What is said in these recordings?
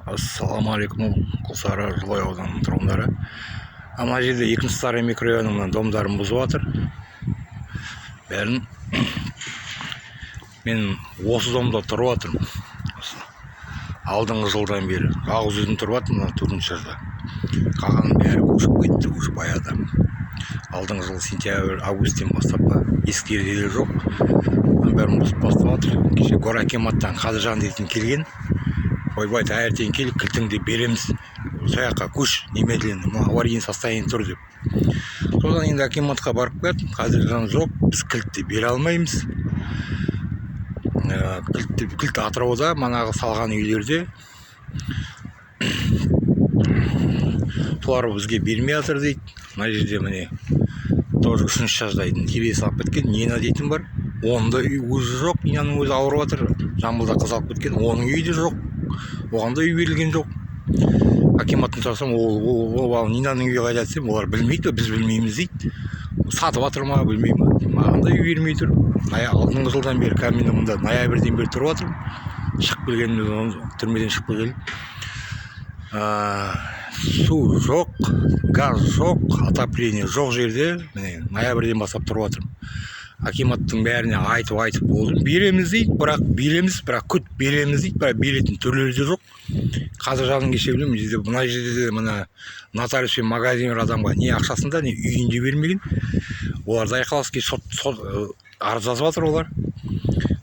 Ассалаумағалейкум, Құлсары Жылой ауданының тұрғындары. Ана жерде екінші старый микрорайонының домдарын бұзып жатыр. Бәрін мен осы домда тұрып жатырмын. Алдыңғы жылдан бері жалғыз өзім тұрып жатырмын, төртінші жылда. Қалғанның бәрі көшіп кетті, көшіп аяды. Алдыңғы жыл сентябрь, августтен бастап ескі ережелер жоқ. Бәрін бұзып бастап жатыр. Кеше горакематтан Қадыржан дейтін келген. Ойбай, таңертең келіп кілтіңді береміз, сояққа көш, немедленно, аварийный состояние тұр деп. Содан енді акиматқа барып келдім, Қадыржан жоқ, біз кілтті бере алмаймыз. Кілт Атырауда, манағы салған үйлерде. Солар бізге бермей жатыр дейді. Мына жерде міне тоже 3-ші жаздайдың терезесі алып кеткен, Нина дейтін бар. Онда үй өзі жоқ, Нинаның өзі ауырып жатыр. Жамбылда қыз алып кеткен, оның үйі де жоқ. Оған да үй берілген жоқ. Акиматтан сұрасам, ол Нинаның үйі қайда десем, олар білмейді, біз білмейміз дейді. Сатып жатыр ма, білмеймін. Маған да үй бермей тұр. Алдыңғы жылдан бері, кәмені мұнда ноябрьден бері тұрып жатырмын. Шығып келгеніміз, түрмеден шығып келгенім. Су жоқ, газ жоқ, отопление жоқ жерде, ноябрьден бастап тұрып жатырмын. Акиматтың бәріне айтып болдым. Береміз дейді, бірақ күт береміз дейді, бірақ беретін түрлері де жоқ. Қадыржанның кеше білемін, мына жерде мына нотариус пен магазин адамға не ақшасында, не үйінде бермеген. Оларды айқаласқа сот арыз жазып жатыр олар.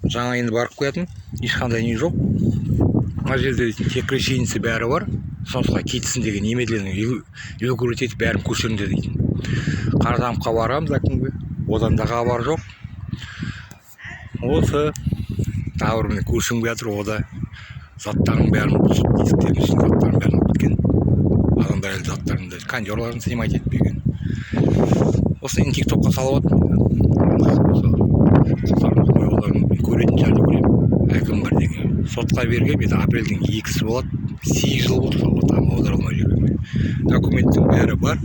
Жаңа енді барып қоятын, ешқандай не жоқ. Мына жерде тек решениесі бәрі бар. Сонысқа кетсін деген немедленно үлгерет етіп бәрін көшіріңдер дейді. Қаражамқа барамыз әкімге. Одан да хабар жоқ. Осы тауырмен көшім жатыр, ода заттарын бәрін бұзып, дисктердің ішінде заттарын бәрін алып кеткен. Адамдар әлі заттарында кондерларын снимать етпеген. Осы енді тиктокқа салып жатырмын. Көретін жарды көремін. Әкім бірдеңе. Сотқа берген, енді апрельдің 2-сі болады. 8 жыл болды, там аударылмай жүрген. Документтің бәрі бар.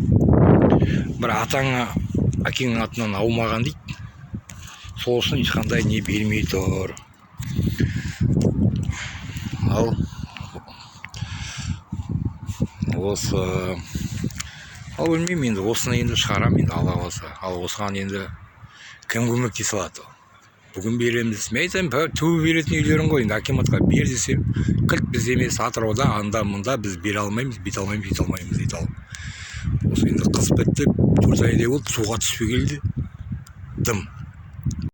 Бір атаңа әкеңнің атынан аумаған дейді. Сол үшін ешқандай не бермей тұр. Ал білмеймін, енді осыны енді шығарам, енді Алла қаласа. Ал осыған енді кім көмектесе алады? Бүгін береміз. Мен айтайын, түбі беретін үйлерін ғой, енді акиматқа бер десем, кілт біз емес, Атырауда, анда-мында біз бере алмаймыз, бете алмаймыз дейді алып. Осы енді қыс бітті, 4 айдай болды, суға түспей келді. Дым.